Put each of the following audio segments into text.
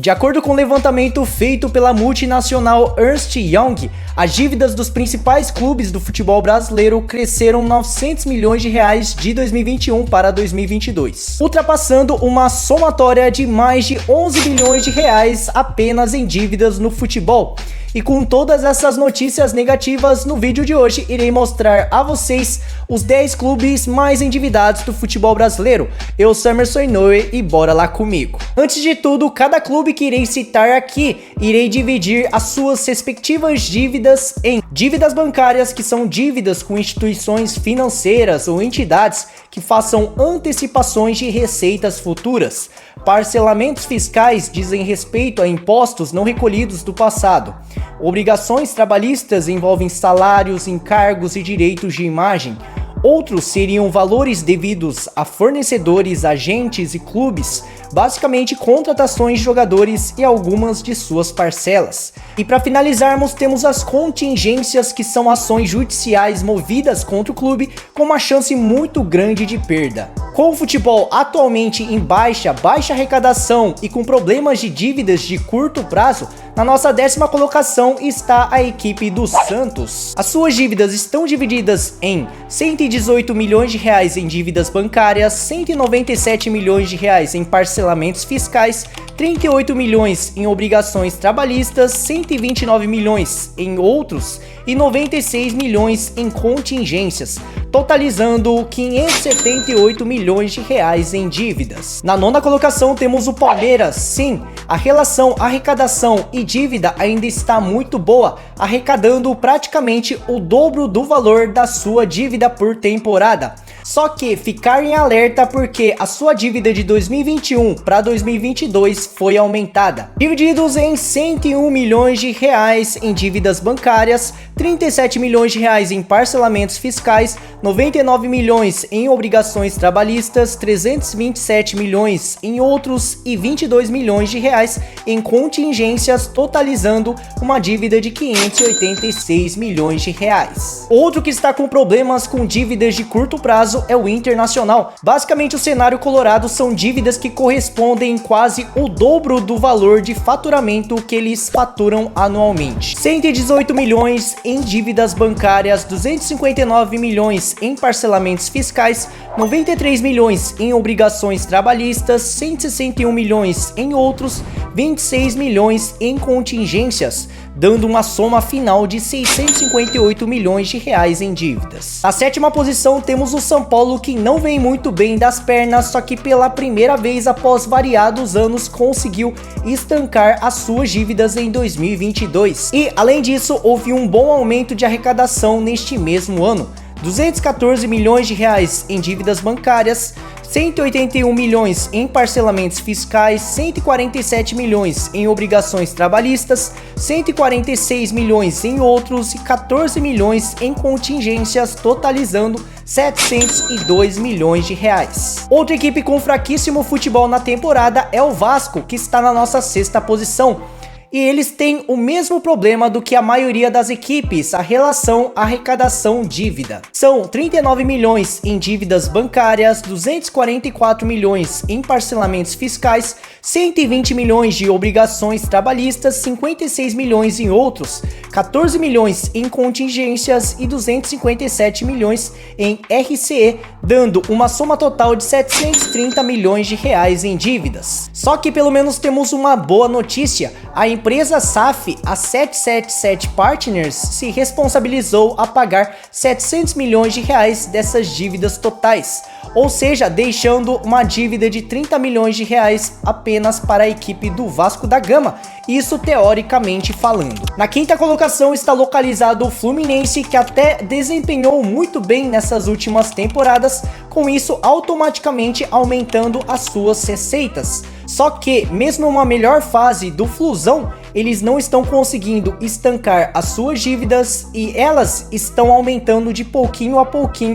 De acordo com o levantamento feito pela multinacional Ernst Young, as dívidas dos principais clubes do futebol brasileiro cresceram 900 milhões de reais de 2021 para 2022, ultrapassando uma somatória de mais de 11 bilhões de reais apenas em dívidas no futebol. E com todas essas notícias negativas, no vídeo de hoje irei mostrar a vocês os 10 clubes mais endividados do futebol brasileiro. Eu sou Emerson Inoue e bora lá comigo. Antes de tudo, cada clube que irei citar aqui, irei dividir as suas respectivas dívidas em dívidas bancárias, que são dívidas com instituições financeiras ou entidades que façam antecipações de receitas futuras. Parcelamentos fiscais dizem respeito a impostos não recolhidos do passado. Obrigações trabalhistas envolvem salários, encargos e direitos de imagem. Outros seriam valores devidos a fornecedores, agentes e clubes, basicamente contratações de jogadores e algumas de suas parcelas. E para finalizarmos, temos as contingências, que são ações judiciais movidas contra o clube com uma chance muito grande de perda. Com o futebol atualmente em baixa arrecadação e com problemas de dívidas de curto prazo, na nossa 10ª colocação está a equipe do Santos. As suas dívidas estão divididas em 118 milhões de reais em dívidas bancárias, 197 milhões de reais em parcelamentos fiscais, 38 milhões em obrigações trabalhistas, 129 milhões em outros e 96 milhões em contingências, totalizando 578 milhões de reais em dívidas. Na 9ª colocação temos o Palmeiras. Sim, a relação arrecadação e dívida ainda está muito boa, arrecadando praticamente o dobro do valor da sua dívida por temporada. Só que ficar em alerta porque a sua dívida de 2021 para 2022 foi aumentada, divididos em 101 milhões de reais em dívidas bancárias, 37 milhões de reais em parcelamentos fiscais, 99 milhões em obrigações trabalhistas, 327 milhões em outros e 22 milhões de reais em contingências, totalizando uma dívida de 586 milhões de reais. Outro que está com problemas com dívidas de curto prazo é o Internacional. Basicamente, o cenário colorado são dívidas que correspondem quase o dobro do valor de faturamento que eles faturam anualmente. 118 milhões em dívidas bancárias, 259 milhões em parcelamentos fiscais, 93 milhões em obrigações trabalhistas, 161 milhões em outros, 26 milhões em contingências, dando uma soma final de 658 milhões de reais em dívidas. Na 7ª posição temos o São Paulo, que não vem muito bem das pernas, só que pela primeira vez após variados anos conseguiu estancar as suas dívidas em 2022. E além disso, houve um bom aumento de arrecadação neste mesmo ano. 214 milhões de reais em dívidas bancárias, 181 milhões em parcelamentos fiscais, 147 milhões em obrigações trabalhistas, 146 milhões em outros e 14 milhões em contingências, totalizando 702 milhões de reais. Outra equipe com fraquíssimo futebol na temporada é o Vasco, que está na nossa 6ª posição. E eles têm o mesmo problema do que a maioria das equipes, a relação arrecadação-dívida. São 39 milhões em dívidas bancárias, 244 milhões em parcelamentos fiscais, 120 milhões de obrigações trabalhistas, 56 milhões em outros, 14 milhões em contingências e 257 milhões em RCE, dando uma soma total de 730 milhões de reais em dívidas. Só que pelo menos temos uma boa notícia: a empresa SAF, a 777 Partners, se responsabilizou a pagar 700 milhões de reais dessas dívidas totais, ou seja, deixando uma dívida de 30 milhões de reais apenas para a equipe do Vasco da Gama, isso teoricamente falando. Na 5ª colocação está localizado o Fluminense, que até desempenhou muito bem nessas últimas temporadas, com isso automaticamente aumentando as suas receitas. Só que, mesmo em uma melhor fase do Flusão, eles não estão conseguindo estancar as suas dívidas e elas estão aumentando de pouquinho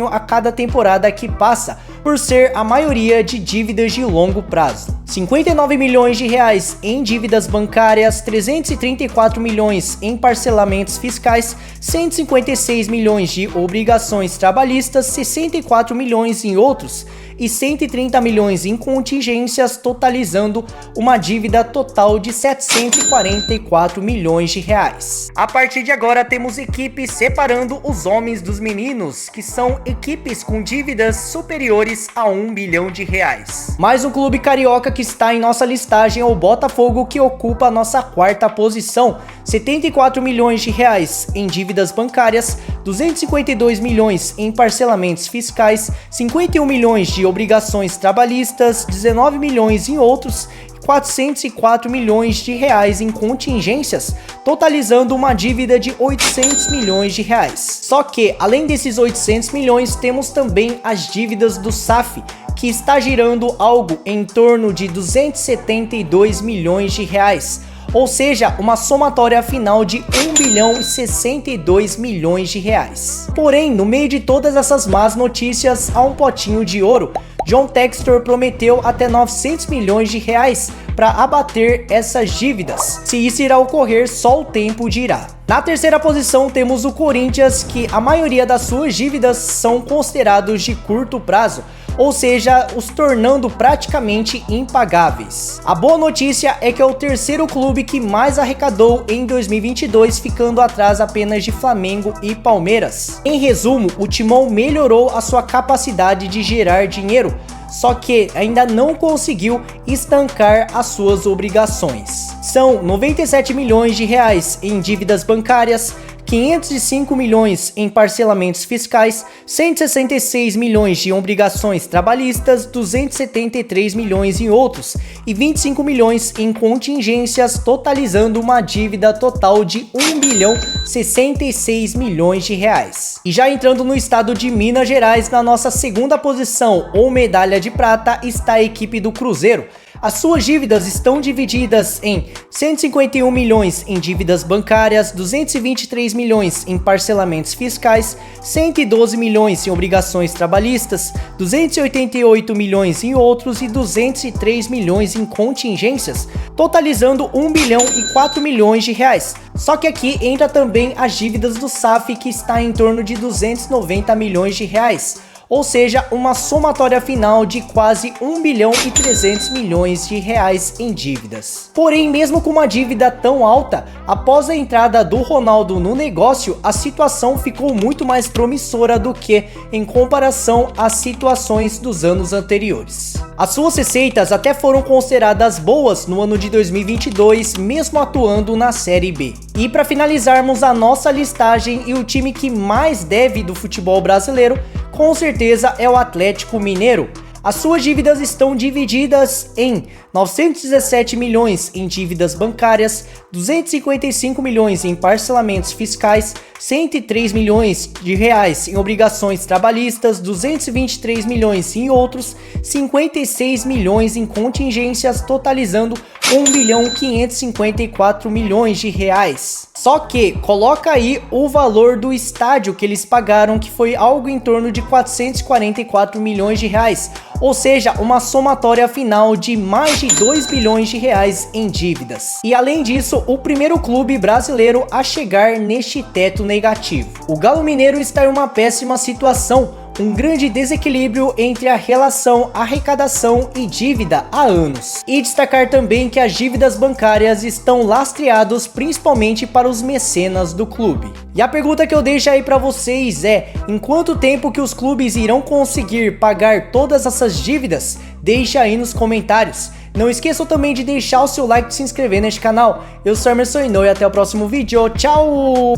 a cada temporada que passa, por ser a maioria de dívidas de longo prazo. 59 milhões de reais em dívidas bancárias, 334 milhões em parcelamentos fiscais, 156 milhões de obrigações trabalhistas, 64 milhões em outros e 130 milhões em contingências, totalizando uma dívida total de 744 milhões de reais. A partir de agora temos equipes separando os homens dos meninos, que são equipes com dívidas superiores a 1 bilhão de reais. Mais um clube carioca que está em nossa listagem é o Botafogo, que ocupa a nossa quarta posição, 74 milhões de reais em dívidas bancárias, 252 milhões em parcelamentos fiscais, 51 milhões de obrigações trabalhistas, 19 milhões em outros, 404 milhões de reais em contingências, totalizando uma dívida de 800 milhões de reais. Só que, além desses 800 milhões, temos também as dívidas do SAF, que está girando algo em torno de 272 milhões de reais, ou seja, uma somatória final de 1 bilhão e 62 milhões de reais. Porém, no meio de todas essas más notícias, há um potinho de ouro. John Textor prometeu até 900 milhões de reais para abater essas dívidas. Se isso irá ocorrer, só o tempo dirá. Na terceira posição temos o Corinthians, que a maioria das suas dívidas são considerados de curto prazo, ou seja, os tornando praticamente impagáveis. A boa notícia é que é o terceiro clube que mais arrecadou em 2022, ficando atrás apenas de Flamengo e Palmeiras. Em resumo, o Timão melhorou a sua capacidade de gerar dinheiro, só que ainda não conseguiu estancar as suas obrigações. São 97 milhões de reais em dívidas bancárias, 505 milhões em parcelamentos fiscais, 166 milhões de obrigações trabalhistas, 273 milhões em outros e 25 milhões em contingências, totalizando uma dívida total de 1 bilhão 66 milhões de reais. E já entrando no estado de Minas Gerais, na nossa segunda posição ou medalha de prata, está a equipe do Cruzeiro. As suas dívidas estão divididas em 151 milhões em dívidas bancárias, 223 milhões em parcelamentos fiscais, 112 milhões em obrigações trabalhistas, 288 milhões em outros e 203 milhões em contingências, totalizando 1 bilhão e 4 milhões de reais. Só que aqui entra também as dívidas do SAF, que está em torno de 290 milhões de reais. Ou seja, uma somatória final de quase 1 bilhão e 300 milhões de reais em dívidas. Porém, mesmo com uma dívida tão alta, após a entrada do Ronaldo no negócio, a situação ficou muito mais promissora do que em comparação às situações dos anos anteriores. As suas receitas até foram consideradas boas no ano de 2022, mesmo atuando na Série B. E para finalizarmos a nossa listagem, e o time que mais deve do futebol brasileiro, com certeza é o Atlético Mineiro. As suas dívidas estão divididas em 917 milhões em dívidas bancárias, 255 milhões em parcelamentos fiscais, 103 milhões de reais em obrigações trabalhistas, 223 milhões em outros, 56 milhões em contingências, totalizando 1 bilhão 554 milhões de reais. Só que coloca aí o valor do estádio que eles pagaram, que foi algo em torno de 444 milhões de reais, ou seja, uma somatória final de mais de 2 bilhões de reais em dívidas. E além disso, o primeiro clube brasileiro a chegar neste teto negativo. O Galo Mineiro está em uma péssima situação, um grande desequilíbrio entre a relação arrecadação e dívida há anos. E destacar também que as dívidas bancárias estão lastreadas principalmente para os mecenas do clube. E a pergunta que eu deixo aí para vocês é: em quanto tempo que os clubes irão conseguir pagar todas essas dívidas? Deixa aí nos comentários. Não esqueçam também de deixar o seu like e se inscrever neste canal. Eu sou Emerson Inoue e até o próximo vídeo. Tchau!